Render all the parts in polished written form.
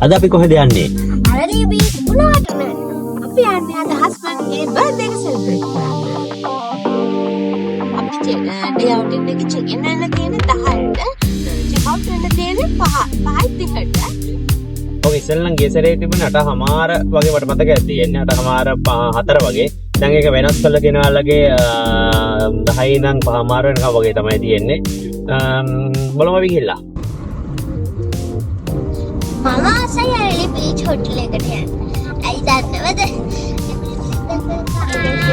අද අපි කොහෙද යන්නේ? අරලි බීච් උනාට නෑ. අපි යන්නේ අද හස්බන්ඩ්ගේ බර්ත්ඩේ එක සෙලිබ්‍රේට් කරන්න. අපි ඩේ අවුටින් එක චෙක් ඉන් වෙන්න තියෙන 10ට. චෙක් අවුට් වෙන්න තියෙන 5යි 30ට. ඔය ඉස්සෙල්ලා ගිය සැරේ තිබුණ 8:00 වගේ මට මතක ඇති. එන්නේ 8:00 4 වගේ. දැන් ඒක වෙනස් කරලා කෙනාලගේ 10 ඉඳන් 5:00 වෙනකම් වගේ තමයි තියෙන්නේ. බලමු අපි ගිහලා. මම ආසයි අරලි බීච් හොටල් එකට යන්න. ඇයි දන්නවද?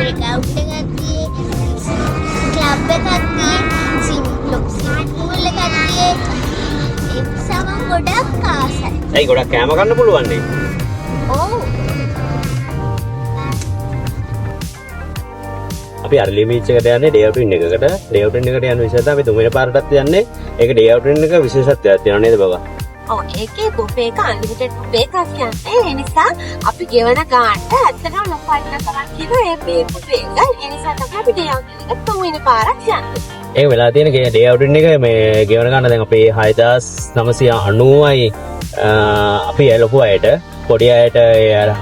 ඒක අවුට් එකක් ගියේ. ක්ලබ් එකක් ගියේ. ස්විමින් පූල් එකක් ගියේ. ඒක සම ගොඩක් ආසයි. ඇයි ගොඩක් කෑම කන්න පුළුවන් නේ? ඔව්. අපි අරලි බීච් එකට යන්නේ ඩේ අවුටින් එකකට. ඩේ අවුටින් එකට යන විශේෂය අපි තුන්වෙනි පාරටත් යන්නේ. ඒක ඩේ අවුටින් එක විශේෂත්වයක් තියෙනවා නේද බබා? ඔව් ඒකේ බුෆේ එක අන්ලිමිටඩ් බුෆේ එකක් කියන්නේ. ඒ නිසා අපි ගෙවන ගානට ඇත්තටම ලොකු අයිටම් කරන් කියන මේ බුෆේ එක. ඒ නිසා තමයි අපි ඩේ අවුටින් එක තුන්වෙනි පාරක් යන්නේ. ඒක වෙලා තියෙන ඩේ අවුටින් එක මේ ගෙවන ගන්න දැන් අපේ 6990යි අපි ලොකු අයට පොඩි අයට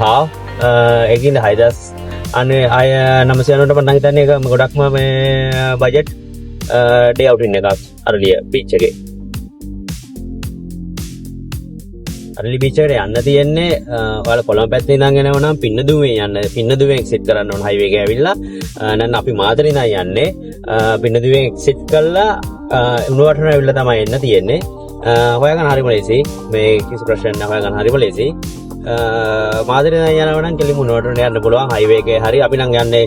half ඒකින්ද 6000 අනේ අය 990ට මම හිතන්නේ ඒක ගොඩක්ම මේ බජට් ඩේ අවුටින් එකක් අරලිය බීච් එකේ. අරලි බීච් එකට යන්න තියෙන්නේ ඔයාලා කොළඹ පැත්තේ ඉඳන් එනවා නම් පින්නදුවේ යන්න. පින්නදුවෙන් එක්සිට් කරන්න ඕන හයිවේ එක ඇවිල්ලා. නැත්නම් අපි මාතලේ ඉඳන් යන්නේ. පින්නදුවෙන් එක්සිට් කළා උණුවටන ඇවිල්ලා තමයි එන්න තියෙන්නේ. හොයාගන්න හරිම ලේසි. මේ කිසි ප්‍රශ්නයක් නැහැ හොයාගන්න හරිම ලේසි. මාතලේ ඉඳන් යනවා නම් කෙලින්ම උණුවටන යන්න පුළුවන් හයිවේ එකේ හරි. අපි නම් යන්නේ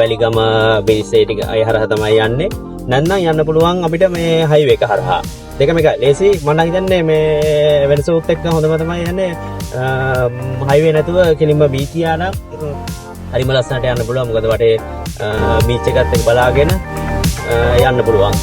වැලිගම බීච් ටික අය හරහා තමයි යන්නේ. නැත්නම් යන්න පුළුවන් අපිට මේ හයිවේ එක හරහා. දෙකම එක ලේසි. මම නම් හිතන්නේ මේ වෙනසොත් එක්ක හොඳම තමයි යන්නේ හයිවේ නැතුව කෙලින්ම බීච් ගියා නම් හරිම ලස්සනට යන්න පුළුවන්. මොකද වටේ බීච් එකත් එක්ක බලාගෙන යන්න පුළුවන්.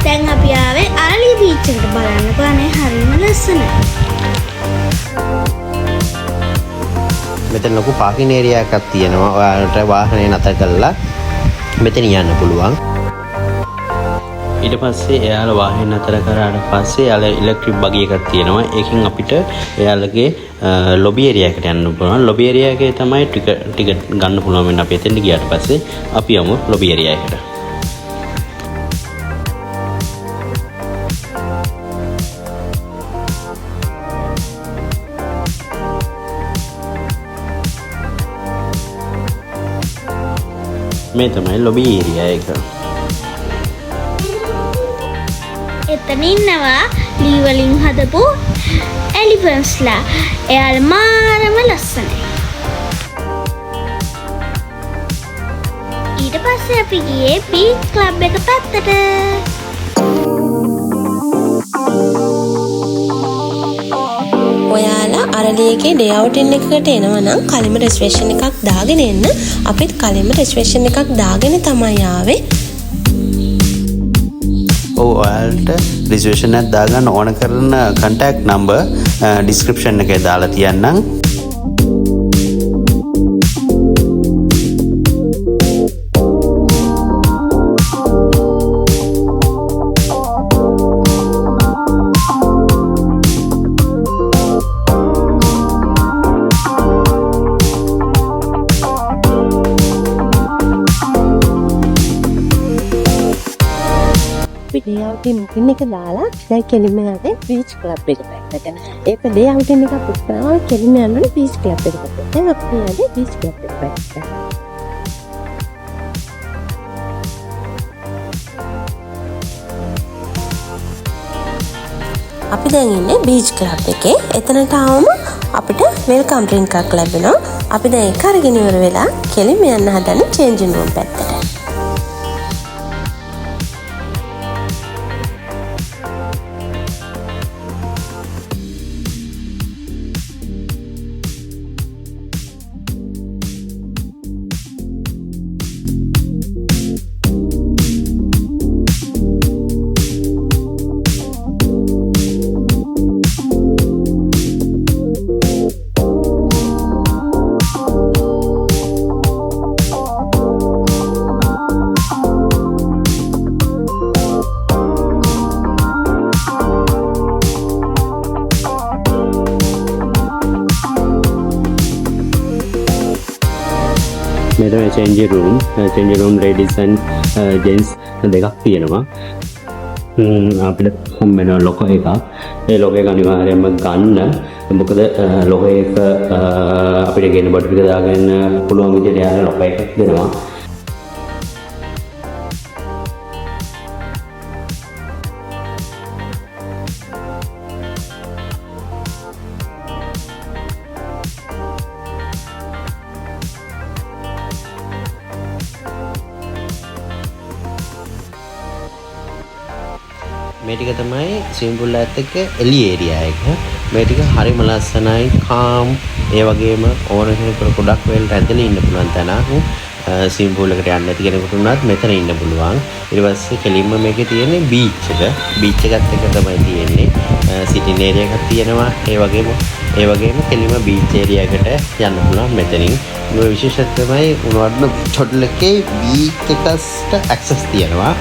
දැන් අපි ආවේ අරලි බීච් එකට බලන්න. ගානේ හරිම ලස්සනයි. මෙතන ලොකු පාකින් ඒරියා එකක් තියෙනවා. ඔයාලට වාහනේ නතර කරලා මෙතන යන්න පුළුවන්. ඊට පස්සේ එයාලා වාහනේ නතර කරාට පස්සේ එයාලා ඉලෙක්ට්‍රික් බගි එකක් තියෙනවා. ඒකෙන් අපිට එයාලගේ ලොබි ඒරියා එකට යන්න පුළුවන්. ලොබි ඒරියා එකේ තමයි ටිකට් ගන්න පුළුවන් වෙන අපි එතෙන්ට ගියාට පස්සේ අපි යමු ලොබි ඒරියා එකට. මේ තමයි ලොබි ඒරියා එක. එතන ඉන්නවා ලී වලින් හදපු එලිෆන්ට්ස්ලා. එයාලා මාරම ලස්සනයි. ඊට පස්සේ අපි ගියේ බීච් ක්ලබ් එක පැත්තට. ඔයාලා අරලියගේ ඩේ අවුටින් එකකට එනවා නම් කලින්ම රෙසර්වේෂන් එකක් දාගෙන එන්න. අපිත් කලින්ම රෙසර්වේෂන් එකක් දාගෙන තමයි ආවේ. ඔව් ඔයාලට රිසර්වේෂන් එකක් දාගන්න ඕන කරන contact number description එකේ දාලා තියන්නම්. ඩේ අවුටින් එක දාලා දැන් කෙලින්ම යන්නේ බීච් ක්ලබ් එක පැත්තට. ඒක ඩේ අවුටින් එකක් පුස්තනවා කෙලින්ම යන්නේ බීච් ක්ලබ් එකට. දැන් අපි යන්නේ බීච් ක්ලබ් එක පැත්තට. අපි දැන් ඉන්නේ බීච් ක්ලබ් එකේ. එතනට ආවම අපිට වෙල්කම් ඩ්‍රින්ක් එකක් ලැබෙනවා. අපි දැන් ඒක අරගෙන ඉවර වෙලා කෙලින්ම යන්න හදන්නේ චේන්ජින් රූම් පැත්තට. මේ තමයි changing room ladies and gents දෙකක් තියෙනවා. අපිට හම් වෙන ලොකෝ එකක්. ඒ ලොකෝ එක අනිවාර්යයෙන්ම ගන්න. මොකද ලොකෝ එක අපිට ගෙන බඩු ටික දාගෙන පුළුවන් විදිහට යන ලොකෝ එකක් දෙනවා. මේ ටික තමයි ස්විමින් pool එකත් එක්ක එළි ඒරියා එක. මේ ටික හරිම ලස්සනයි, කාම්, ඒ වගේම ඕන කෙනෙකුට ගොඩක් වෙලට ඇදලා ඉන්න පුළුවන් තැනක්. ස්විමින් pool එකට යන්න නැති කෙනෙකුට උනත් මෙතන ඉන්න පුළුවන්. ඊට පස්සේ කෙලින්ම මේකේ තියෙන්නේ බීච් එක. බීච් එකත් එක තමයි තියෙන්නේ. සිටින් ඒරියා එකක් තියෙනවා. ඒ වගේම කෙලින්ම බීච් ඒරියා එකට යන්න පුළුවන් මෙතනින්. මේ විශේෂත්වය තමයි උණුවඩන හොටල් එකේ බීච් එකට ඇක්සස් තියෙනවා.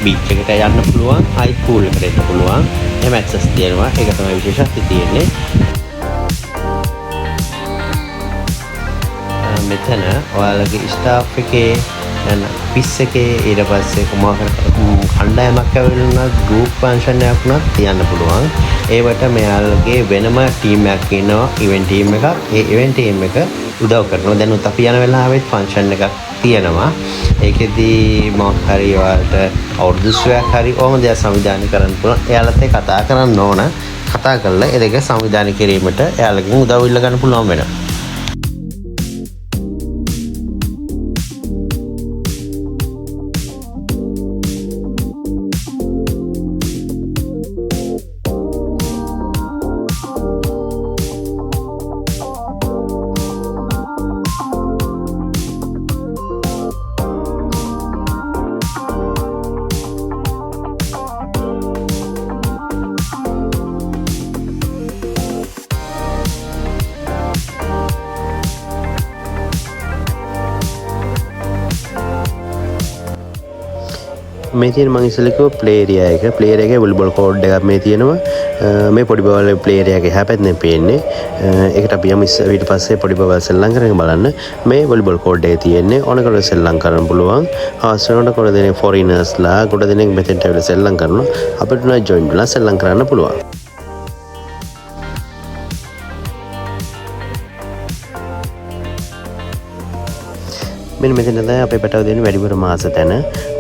බීච් එකට යන්න පුළුවන්, හයි පූල් එකට එන්න පුළුවන්. එහෙම ඇක්සස් තියෙනවා. ඒක තමයි විශේෂත්වය තියෙන්නේ. මෙතන ඔයාලගේ ස්ටාෆ් එකේ පිස් එකේ ඊට පස්සේ කොමාකර කණ්ඩායමක් ඇවිල්ලා ගෲප් ෆන්ක්ෂන් එකක් උනත් තියන්න පුළුවන්. ඒවට මෙයාලගේ වෙනම ටීම් එකක් ඉන්නවා, ඉවෙන්ට් ටීම් එකක්. ඒ ඉවෙන්ට් ටීම් එක උදව් කරනවා. දැන් උත් අපි යන වෙලාවෙත් ෆන්ක්ෂන් එකක් තියෙනවා. ඒකෙදී මොකක් හරි ඔයාලට අවුරුදුස්වයක් හරි ඕම දෙයක් සංවිධානය කරන්න පුළුවන්. එයාලත් එක්ක කතා කරන්න ඕන. කතා කරලා ඒ දෙක සංවිධානය කිරීමට එයාලගෙන් උදව් ඉල්ල ගන්න පුළුවන් වෙනවා. මේ තියෙන මං ඉස්සෙල්ලා කිව්ව ප්ලේ ඒරියා එක. ප්ලේ ඒරියා එකේ වොලිබෝල් කෝඩ් එකක් මේ තියෙනවා. මේ පොඩි බවල් ප්ලේ ඒරියා එකේ හැපෙන්නේ පේන්නේ. ඒකට අපි යමු ඊට පස්සේ පොඩි බවල් සෙල්ලම් කරගෙන බලන්න. මේ වොලිබෝල් කෝඩ් එකේ තියෙන්නේ ඕනකට සෙල්ලම් කරන්න පුළුවන්. ආස්ට්‍රේලියාවට කොට දෙනේ ෆොරිනර්ස්ලා කොට දෙනෙක් මෙතෙන්ට ඇවිල්ලා සෙල්ලම් කරනවා. අපිට උනා ජොයින් වෙලා සෙල්ලම් කරන්න පුළුවන්. මෙන්න මෙතන තමයි අපේ පැටව දෙන වැඩිපුර මාස තැන.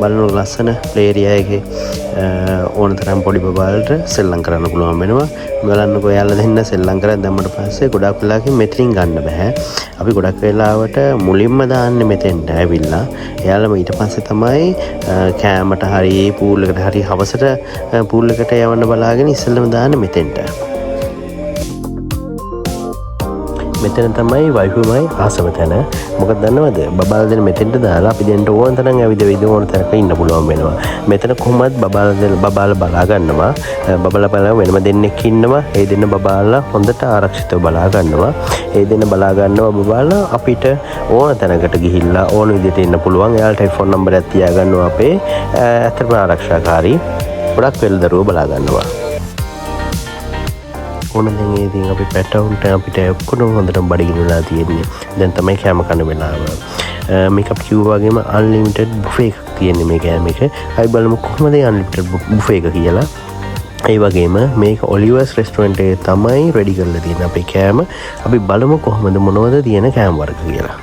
බලන ලස්සන ප්ලේ ඒරියා එකේ ඕන තරම් පොඩි බබාලට සෙල්ලම් කරන්න පුළුවන් වෙනවා. බලන්නකෝ යාළුවා දෙන්න සෙල්ලම් කරලා දැම්මට පස්සේ ගොඩක් වෙලාවකින් මෙතනින් ගන්න බෑ. අපි ගොඩක් වෙලාවට මුලින්ම දාන්නේ මෙතෙන්ට ඇවිල්ලා. එයාලම ඊට පස්සේ තමයි කෑමට හරි පූල් එකට හරි හවසට පූල් එකට යවන්න බලාගෙන ඉස්සෙල්ලම දාන්නේ මෙතෙන්ට. මෙතන තමයි වයිෆුමයි ආසම තැන. මොකද දන්නවද? බබාලා දෙන මෙතෙන්ට දාලා අපි දෙන්න ඕන තරම් ඇවිද ඕන තැනක ඉන්න පුළුවන් වෙනවා. මෙතන කොහොමද බබාලා බලා ගන්නවා. බබාලා වෙනම දෙන්නෙක් ඉන්නවා. ඒ දෙන්න බබාලා හොඳට ආරක්ෂිතව බලා ගන්නවා. ඒ දෙන්න බලා ගන්නවා බබාලා අපිට ඕන තැනකට ගිහිල්ලා ඕන විදිහට ඉන්න පුළුවන්. එයාලා ටෙලිෆෝන් නම්බරයක් තියා ගන්නවා අපේ. ඇත්තටම ආරක්ෂාකාරී. ගොඩක් වෙලදරුවෝ බලා ගන්නවා. ඕන දැන් ඒ ඉතින් අපි පැටවුන්ට අපිට ඔක්කොම හොඳටම බඩගිනිලා තියෙන්නේ. දැන් තමයි කෑම කන වෙලාව. මේක අපි කිව්වා වගේම අන්ලිමිටඩ් බුෆේ එකක් තියෙන්නේ මේ කෑම එක. අපි බලමු කොහොමද අන්ලිමිටඩ් බුෆේ එක කියලා. ඒ වගේම මේක ඔලිවර්ස් රෙස්ටොරන්ට් එකේ තමයි රෙඩි කරලා තියෙන්නේ අපේ කෑම. අපි බලමු කොහොමද මොනවද තියෙන කෑම වර්ග කියලා.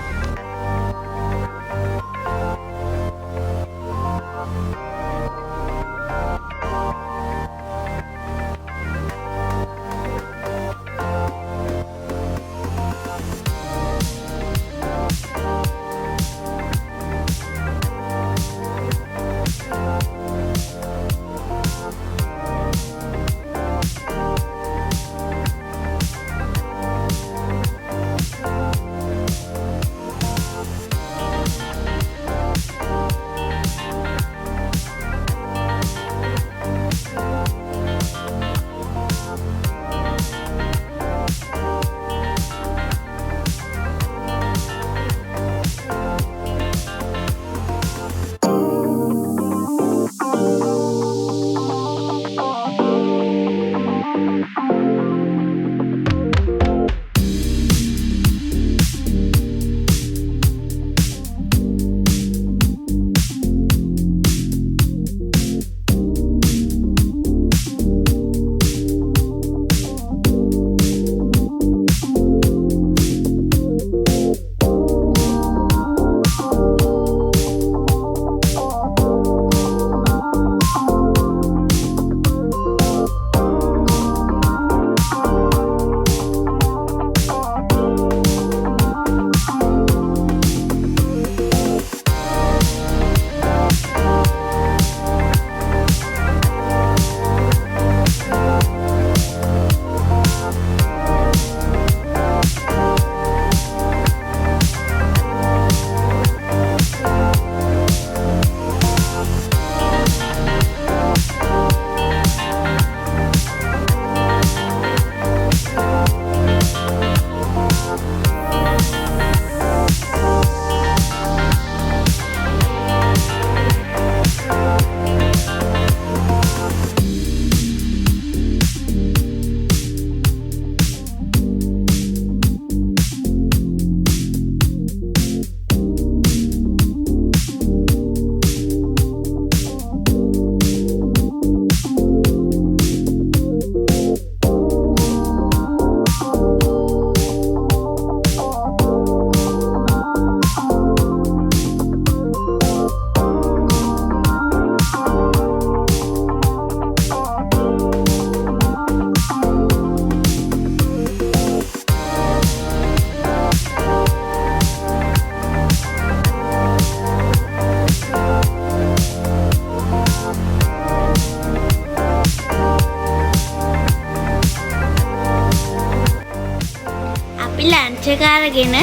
අරගෙන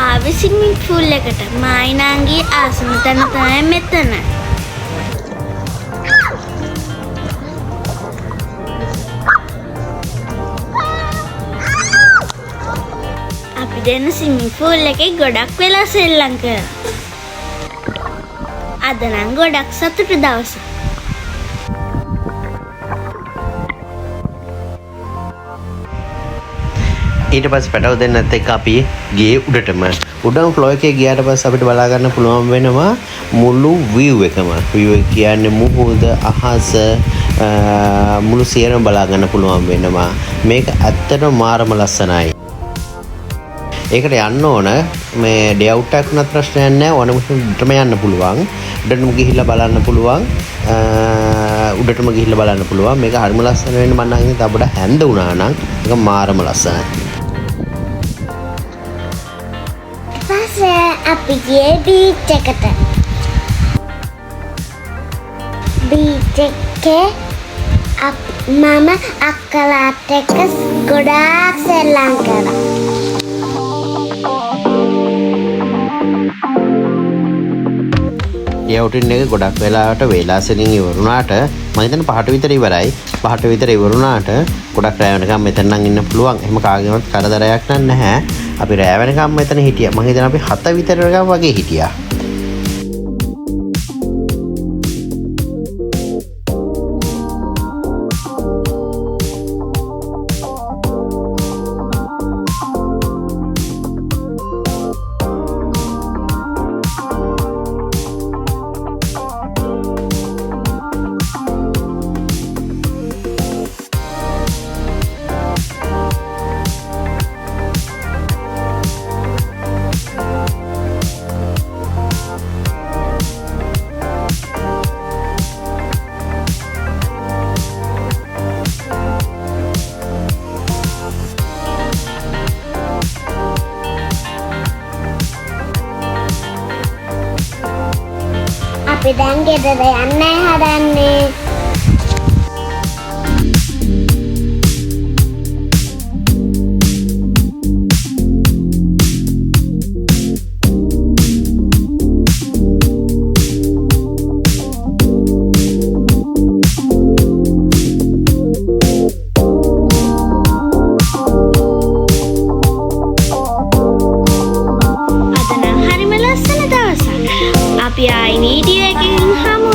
ආවේ ස්විමින් pool එකට. මායිනාන්ගේ ආසම තැන තමයි මෙතන. අපි දැන් ස්විමින් pool එකේ ගොඩක් වෙලා සෙල්ලම් කරා. අද නම් ගොඩක් සතුටු දවසක්. ඊට පස්සේ පැටව දෙන්නත් එක්ක අපි ගියේ උඩටම. උඩම ෆ්ලෝ එකේ ගියාට පස්සේ අපිට බලා ගන්න පුළුවන් වෙනවා මුළු view එකම. view එක කියන්නේ මුහුද, අහස, මුළු සියරම බලා ගන්න පුළුවන් වෙනවා. මේක ඇත්තටම මාරම ලස්සනයි. ඒකට යන්න ඕන මේ ඩේ අවුට් එකක් උනත් ප්‍රශ්නයක් නැහැ. ඕනම උඩටම යන්න පුළුවන්. උඩටම ගිහිල්ලා බලන්න පුළුවන්. උඩටම ගිහිල්ලා බලන්න පුළුවන්. මේක හරිම ලස්සන වෙන්න මම නම් හිතන්නේ අපිට හැන්ද වුණා නම් ඒක මාරම ලස්සනයි. ඊපස්සේ අපි ගියේ බීච් එකට. බීච් එකේ මම අක්කලාට එක්ක ගොඩාක් සෙල්ලම් කරා. ඩේවුටින් එක ගොඩක් වෙලාවට වේලාසෙලින් ඉවරුණාට මම හිතන්නේ 5ට විතර ඉවරයි. 5ට විතර ඉවරුණාට ගොඩක් රැ වෙනකම් මෙතන නම් ඉන්න පුළුවන්. එහෙම කාගෙවත් කරදරයක් නැහැ. අපි රැ වෙනකම් මෙතන හිටියා. මම හිතන්නේ අපි 7 විතර වගේ හිටියා. අපි දැන් ගෙදර යන්න හදන්නේ. අපි ආයි වීඩියෝ එකකින් හමු